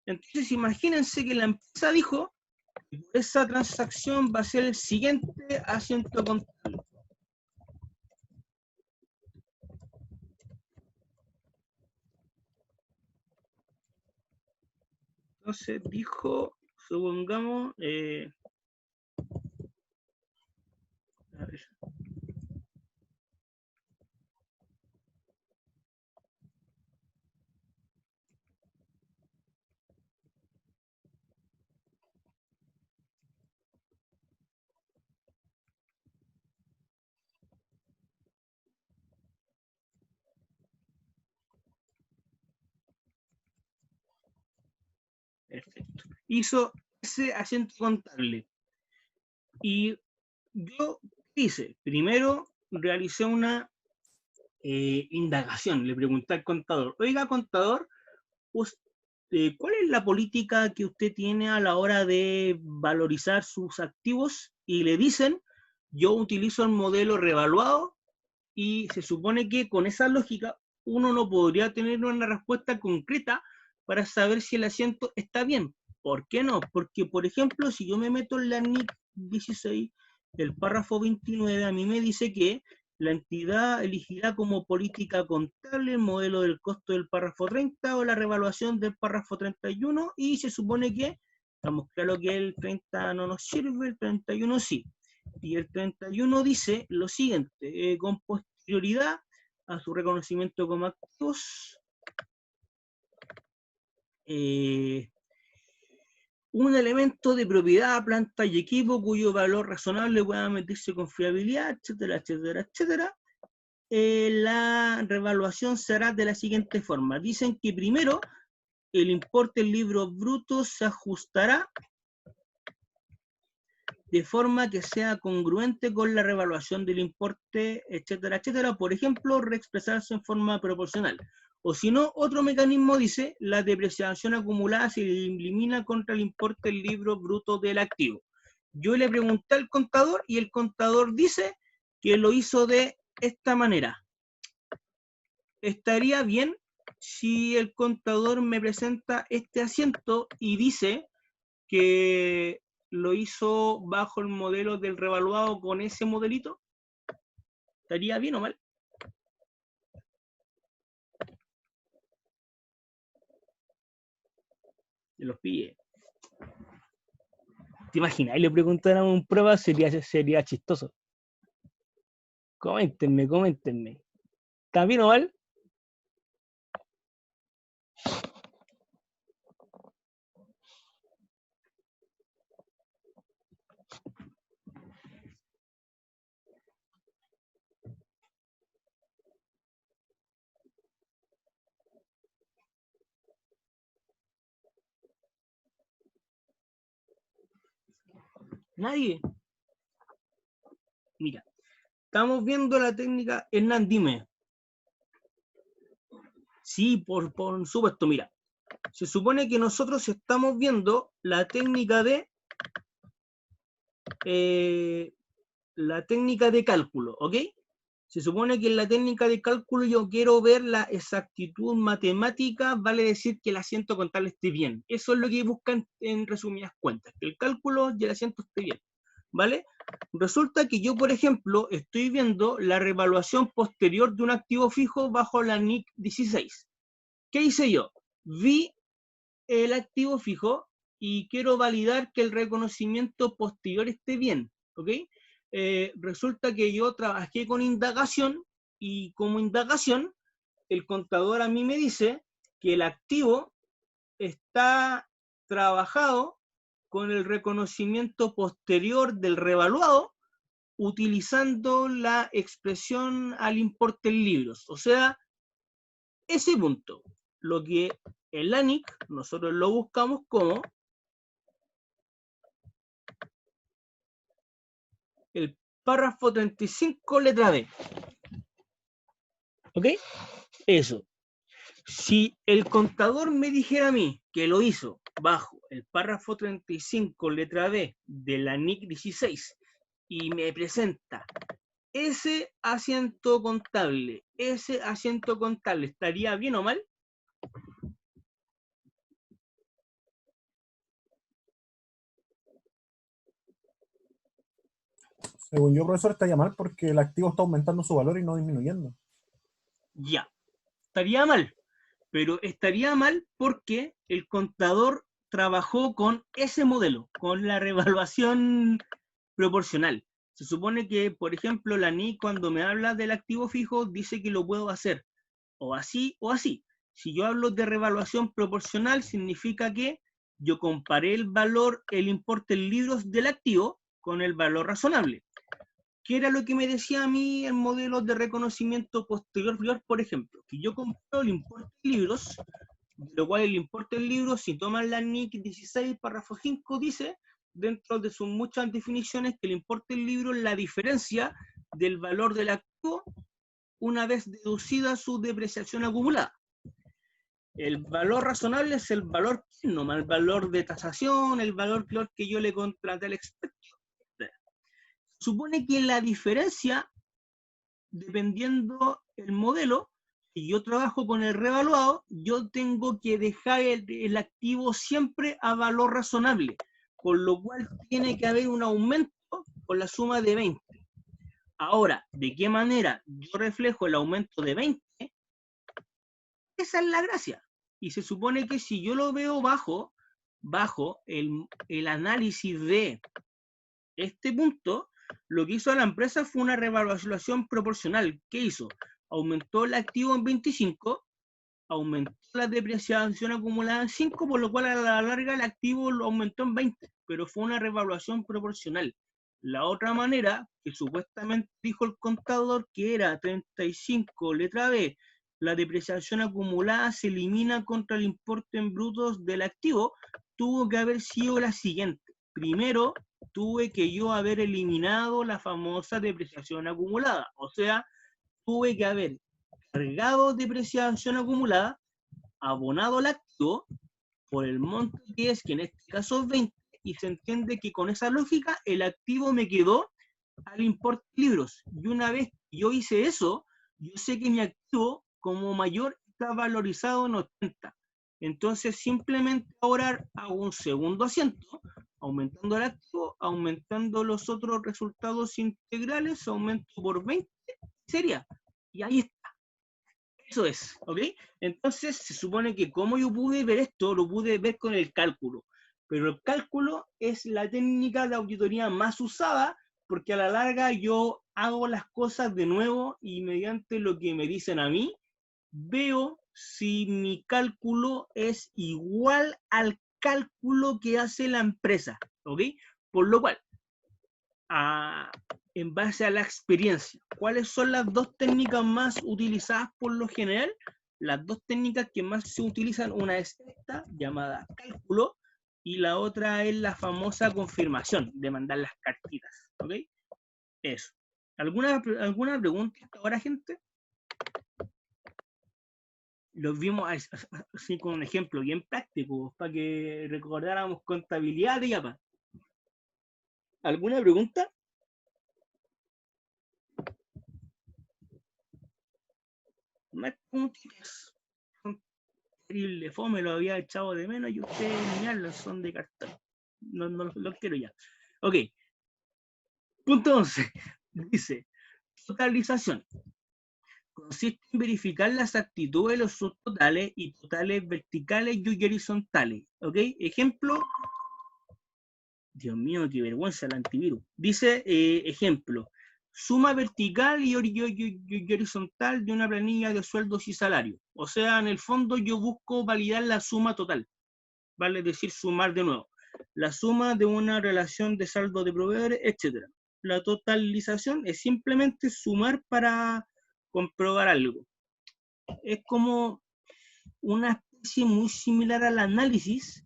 Entonces imagínense que la empresa dijo que esa transacción va a ser el siguiente asiento contable. Entonces dijo, supongamos, a ver. Perfecto. Hizo ese asiento contable. Y yo hice, primero realicé una indagación, le pregunté al contador, oiga contador, ¿cuál es la política que usted tiene a la hora de valorizar sus activos? Y le dicen, yo utilizo el modelo revaluado y se supone que con esa lógica uno no podría tener una respuesta concreta para saber si el asiento está bien. ¿Por qué no? Porque, por ejemplo, si yo me meto en la NIC 16, el párrafo 29 a mí me dice que la entidad elegirá como política contable el modelo del costo del párrafo 30 o la revaluación del párrafo 31 y se supone que, estamos claro que el 30 no nos sirve, el 31 sí. Y el 31 dice lo siguiente, con posterioridad a su reconocimiento como activos, un elemento de propiedad, planta y equipo cuyo valor razonable pueda medirse con fiabilidad, etcétera, etcétera, etcétera. La revaluación será de la siguiente forma. Dicen que primero el importe del libro bruto se ajustará de forma que sea congruente con la revaluación del importe, etcétera, etcétera. Por ejemplo, reexpresarse en forma proporcional. O si no, otro mecanismo dice, la depreciación acumulada se elimina contra el importe del libro bruto del activo. Yo le pregunté al contador y el contador dice que lo hizo de esta manera. ¿Estaría bien si el contador me presenta este asiento y dice que lo hizo bajo el modelo del revaluado con ese modelito? ¿Estaría bien o mal? Se los pillé. ¿Te imaginas? Y le preguntaran un prueba, sería chistoso. Coméntenme. ¿Está bien o mal? Nadie. Mira, estamos viendo la técnica. Hernán, dime. Sí, por supuesto, mira. Se supone que nosotros estamos viendo la técnica de cálculo, ¿ok? Se supone que en la técnica de cálculo yo quiero ver la exactitud matemática, vale decir que el asiento contable esté bien. Eso es lo que buscan en resumidas cuentas, que el cálculo y el asiento esté bien, ¿vale? Resulta que yo, por ejemplo, estoy viendo la revaluación posterior de un activo fijo bajo la NIC 16. ¿Qué hice yo? Vi el activo fijo y quiero validar que el reconocimiento posterior esté bien, ¿ok? Resulta que yo trabajé con indagación y como indagación el contador a mí me dice que el activo está trabajado con el reconocimiento posterior del revaluado utilizando la expresión al importe en libros. O sea, ese punto, lo que en la NIC nosotros lo buscamos como el párrafo 35, letra B. ¿Ok? Eso. Si el contador me dijera a mí que lo hizo bajo el párrafo 35, letra B de la NIC 16 y me presenta ese asiento contable, ¿estaría bien o mal? Según yo, profesor, estaría mal porque el activo está aumentando su valor y no disminuyendo. Ya, estaría mal, pero estaría mal porque el contador trabajó con ese modelo, con la revaluación proporcional. Se supone que, por ejemplo, la NIC cuando me habla del activo fijo dice que lo puedo hacer o así o así. Si yo hablo de revaluación proporcional, significa que yo comparé el valor, el importe en libros del activo con el valor razonable. ¿Qué era lo que me decía a mí el modelo de reconocimiento posterior, por ejemplo? Que yo compro el importe en libros, lo cual el importe en libros, si toman la NIC 16, párrafo 5, dice, dentro de sus muchas definiciones, que el importe en libros es la diferencia del valor del activo una vez deducida su depreciación acumulada. El valor razonable es el valor no, el valor de tasación, el valor que yo le contraté al experto. Supone que la diferencia, dependiendo el modelo, si yo trabajo con el revaluado, yo tengo que dejar el activo siempre a valor razonable, con lo cual tiene que haber un aumento con la suma de 20. Ahora, ¿de qué manera yo reflejo el aumento de 20? Esa es la gracia. Y se supone que si yo lo veo bajo el análisis de este punto, lo que hizo la empresa fue una revaluación proporcional. ¿Qué hizo? Aumentó el activo en 25, aumentó la depreciación acumulada en 5, por lo cual a la larga el activo lo aumentó en 20, pero fue una revaluación proporcional. La otra manera, que supuestamente dijo el contador, que era 35, letra B, la depreciación acumulada se elimina contra el importe en brutos del activo, tuvo que haber sido la siguiente. Primero, tuve que yo haber eliminado la famosa depreciación acumulada, o sea, tuve que haber cargado depreciación acumulada, abonado al activo por el monto que es, que en este caso es 20, y se entiende que con esa lógica el activo me quedó al importe de libros. Y una vez que yo hice eso, yo sé que mi activo como mayor está valorizado en 80. Entonces simplemente ahora hago un segundo asiento, aumentando el activo, aumentando los otros resultados integrales, aumento por 20, sería. Y ahí está. Eso es, ¿ok? Entonces se supone que como yo pude ver esto, lo pude ver con el cálculo. Pero el cálculo es la técnica de auditoría más usada porque a la larga yo hago las cosas de nuevo y mediante lo que me dicen a mí, veo si mi cálculo es igual al cálculo que hace la empresa, ¿ok? Por lo cual, en base a la experiencia, ¿cuáles son las dos técnicas más utilizadas por lo general? Las dos técnicas que más se utilizan, una es esta, llamada cálculo, y la otra es la famosa confirmación, de mandar las cartitas, ¿ok? Eso. ¿Alguna pregunta hasta ahora, gente? Los vimos así con un ejemplo bien práctico, para que recordáramos contabilidad de IAPA. ¿Alguna pregunta? Más preguntas. Son terrible fome, lo había echado de menos y ustedes mirarlo, son de cartón. No los quiero ya. Ok. Punto 11. Dice, totalización. Consiste en verificar las actitudes de los subtotales y totales verticales y horizontales. ¿Ok? Ejemplo. Dios mío, qué vergüenza el antivirus. Dice, ejemplo, suma vertical y horizontal de una planilla de sueldos y salarios. O sea, en el fondo yo busco validar la suma total. Vale decir, sumar de nuevo. La suma de una relación de saldo de proveedores, etc. La totalización es simplemente sumar para comprobar algo. Es como una especie muy similar al análisis,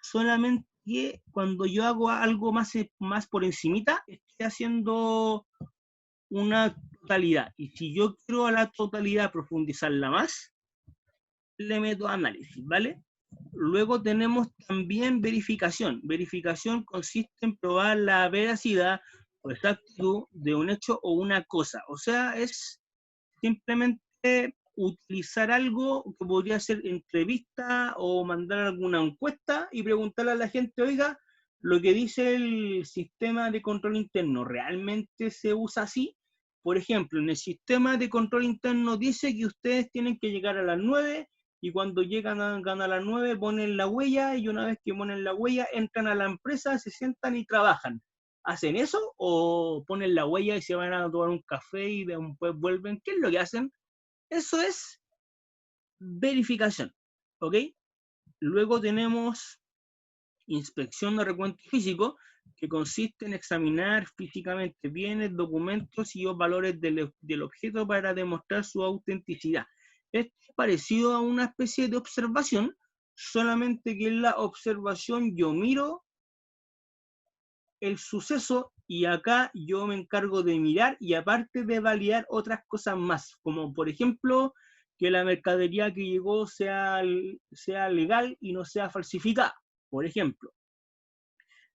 solamente que cuando yo hago algo más por encimita, estoy haciendo una totalidad. Y si yo quiero a la totalidad profundizarla más, le meto análisis, ¿vale? Luego tenemos también verificación. Verificación consiste en probar la veracidad o exactitud de un hecho o una cosa. O sea, es simplemente utilizar algo que podría ser entrevista o mandar alguna encuesta y preguntarle a la gente, oiga, lo que dice el sistema de control interno, ¿realmente se usa así? Por ejemplo, en el sistema de control interno dice que ustedes tienen que llegar a las 9 y cuando llegan a las 9 ponen la huella y una vez que ponen la huella entran a la empresa, se sientan y trabajan. ¿Hacen eso o ponen la huella y se van a tomar un café y después vuelven? ¿Qué es lo que hacen? Eso es verificación, ¿ok? Luego tenemos inspección de recuento físico, que consiste en examinar físicamente bienes, documentos y valores del objeto para demostrar su autenticidad. Esto es parecido a una especie de observación, solamente que en la observación yo miro el suceso y acá yo me encargo de mirar y aparte de validar otras cosas más, como por ejemplo que la mercadería que llegó sea legal y no sea falsificada, por ejemplo.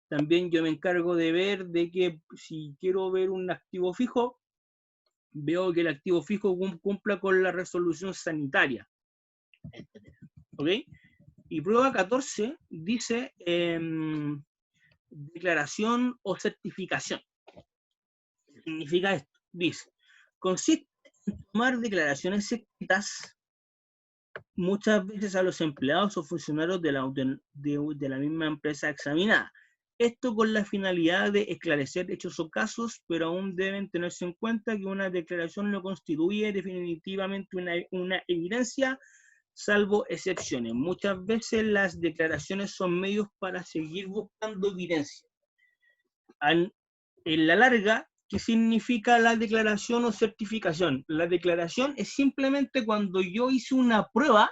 También yo me encargo de ver de que si quiero ver un activo fijo, veo que el activo fijo cumpla con la resolución sanitaria. ¿Ok? Y prueba 14 dice declaración o certificación. ¿Qué significa esto? Dice, consiste en tomar declaraciones escritas muchas veces a los empleados o funcionarios de la misma empresa examinada. Esto con la finalidad de esclarecer hechos o casos, pero aún deben tenerse en cuenta que una declaración no constituye definitivamente una evidencia, salvo excepciones. Muchas veces las declaraciones son medios para seguir buscando evidencia. En la larga, ¿qué significa la declaración o certificación? La declaración es simplemente cuando yo hice una prueba,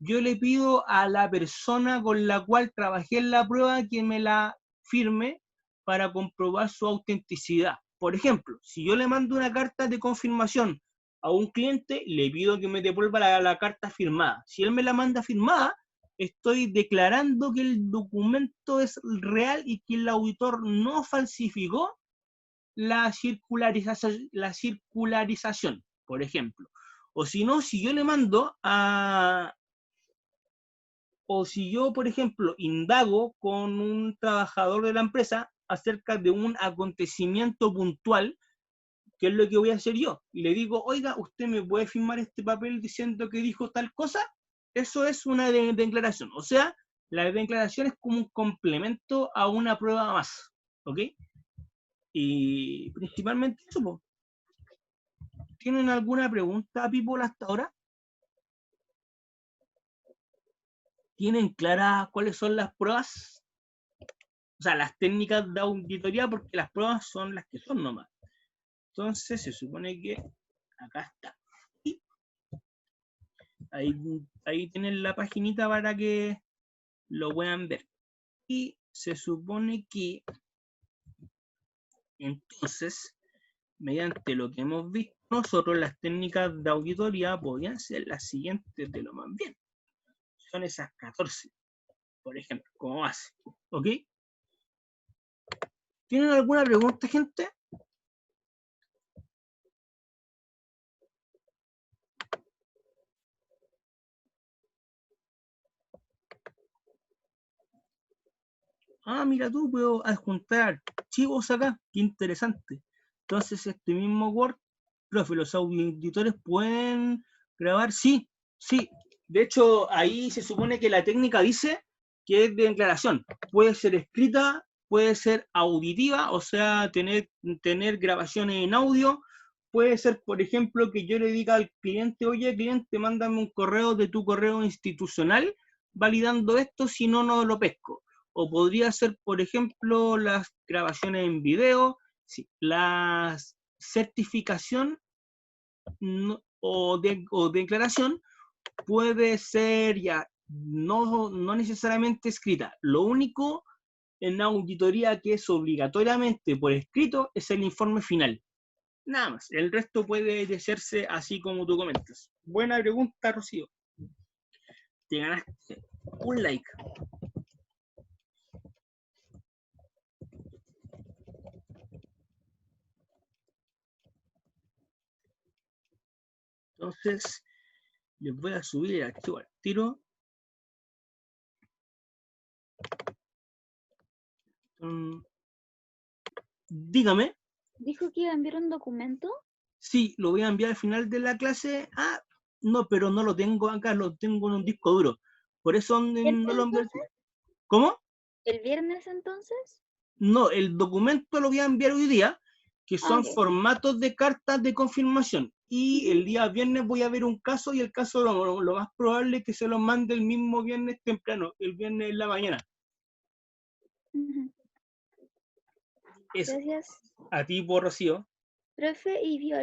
yo le pido a la persona con la cual trabajé en la prueba que me la firme para comprobar su autenticidad. Por ejemplo, si yo le mando una carta de confirmación a un cliente, le pido que me devuelva la carta firmada. Si él me la manda firmada, estoy declarando que el documento es real y que el auditor no falsificó la circularización, por ejemplo. O si no, si yo le mando a o si yo, por ejemplo, indago con un trabajador de la empresa acerca de un acontecimiento puntual, ¿qué es lo que voy a hacer yo? Y le digo, oiga, ¿usted me puede firmar este papel diciendo que dijo tal cosa? Eso es una declaración. O sea, la declaración es como un complemento a una prueba más. ¿Ok? Y principalmente eso, po. ¿Tienen alguna pregunta, people, hasta ahora? ¿Tienen claras cuáles son las pruebas? O sea, las técnicas de auditoría, porque las pruebas son las que son nomás. Entonces, se supone que acá está. Y ahí tienen la paginita para que lo puedan ver. Y se supone que, entonces, mediante lo que hemos visto nosotros, las técnicas de auditoría podrían ser las siguientes de lo más bien. Son esas 14, por ejemplo, como base. ¿Ok? ¿Tienen alguna pregunta, gente? Ah, mira tú, puedo adjuntar archivos acá. Qué interesante. Entonces, este mismo Word, profe, los auditores pueden grabar. Sí, sí. De hecho, ahí se supone que la técnica dice que es de declaración. Puede ser escrita, puede ser auditiva, o sea, tener grabaciones en audio. Puede ser, por ejemplo, que yo le diga al cliente, oye, cliente, mándame un correo de tu correo institucional validando esto, si no, no lo pesco. O podría ser, por ejemplo, las grabaciones en video, sí, la certificación o declaración puede ser ya no necesariamente escrita. Lo único en auditoría que es obligatoriamente por escrito es el informe final. Nada más. El resto puede hacerse así como tú comentas. Buena pregunta, Rocío. Te ganaste un like. Entonces, les voy a subir el archivo al tiro. Dígame. ¿Dijo que iba a enviar un documento? Sí, lo voy a enviar al final de la clase. Ah, no, pero no lo tengo acá, lo tengo en un disco duro. Por eso no lo envío. ¿Cómo? ¿El viernes entonces? No, el documento lo voy a enviar hoy día, que son Ok. formatos de cartas de confirmación. Y el día viernes voy a ver un caso y el caso lo más probable es que se lo mande el mismo viernes temprano, el viernes en la mañana. Ujú. Eso. Gracias. A ti, por Rocío. Profe, ¿y vio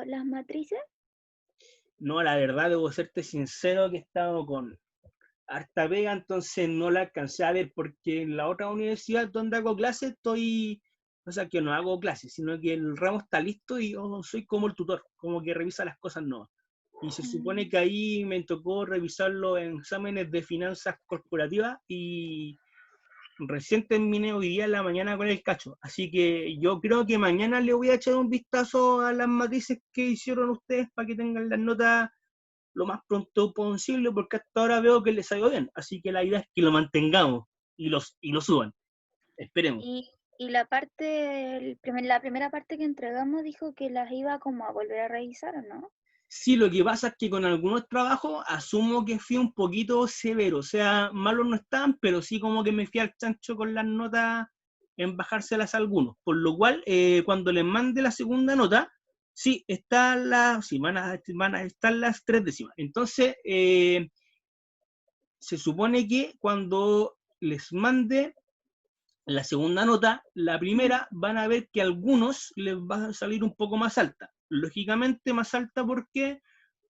las matrices? No, la verdad, debo serte sincero que he estado con harta pega, entonces no la alcancé a ver, porque en la otra universidad donde hago clases o sea, que no hago clases, sino que el ramo está listo y yo soy como el tutor, como que revisa las cosas nuevas. Y se supone que ahí me tocó revisarlo en exámenes de finanzas corporativas y recién terminé hoy día en la mañana con el cacho. Así que yo creo que mañana le voy a echar un vistazo a las matrices que hicieron ustedes para que tengan las notas lo más pronto posible, porque hasta ahora veo que les ha ido bien. Así que la idea es que lo mantengamos y lo suban. Esperemos. Y la la primera parte que entregamos dijo que las iba como a volver a revisar, ¿o no? Sí, lo que pasa es que con algunos trabajos asumo que fui un poquito severo, o sea, malos no estaban, pero sí como que me fui al chancho con las notas en bajárselas a algunos, por lo cual cuando les mande la segunda nota, sí, sí, van a estar las 3 décimas. Entonces, se supone que cuando les mande la segunda nota, la primera van a ver que a algunos les va a salir un poco más alta. Lógicamente más alta porque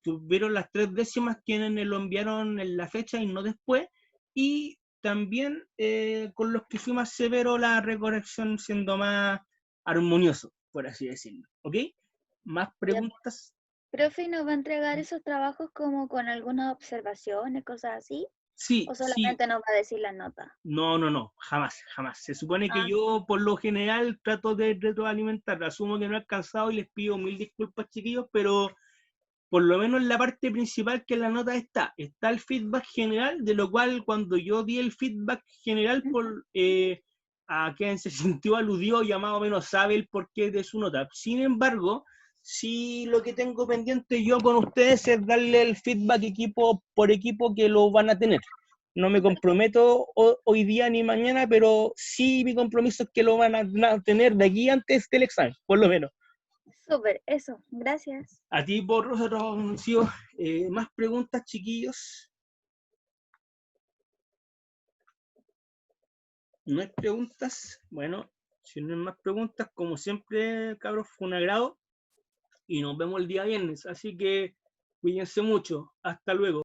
tuvieron las 3 décimas quienes lo enviaron en la fecha y no después. Y también con los que fui más severo la recorrección siendo más armonioso, por así decirlo. ¿Ok? ¿Más Ya. preguntas? Profe, ¿y nos va a entregar esos trabajos como con algunas observaciones, cosas así? Sí, ¿O sí. solamente nos va a decir la nota? No, jamás, jamás. Se supone que Ah, yo, por lo general, trato de retroalimentar. Asumo que no he alcanzado y les pido mil disculpas, chiquillos, pero por lo menos en la parte principal que en la nota está el feedback general, de lo cual cuando yo di el feedback general a quien se sintió aludido, ya más o menos sabe el porqué de su nota. Sin embargo, sí lo que tengo pendiente yo con ustedes es darle el feedback equipo por equipo que lo van a tener. No me comprometo hoy día ni mañana, pero sí mi compromiso es que lo van a tener de aquí antes del examen, por lo menos. Súper, eso, gracias. A ti, por Rocío, ¿más preguntas, chiquillos? ¿No hay preguntas? Bueno, si no hay más preguntas, como siempre, cabros, fue un agrado y nos vemos el día viernes. Así que cuídense mucho. Hasta luego.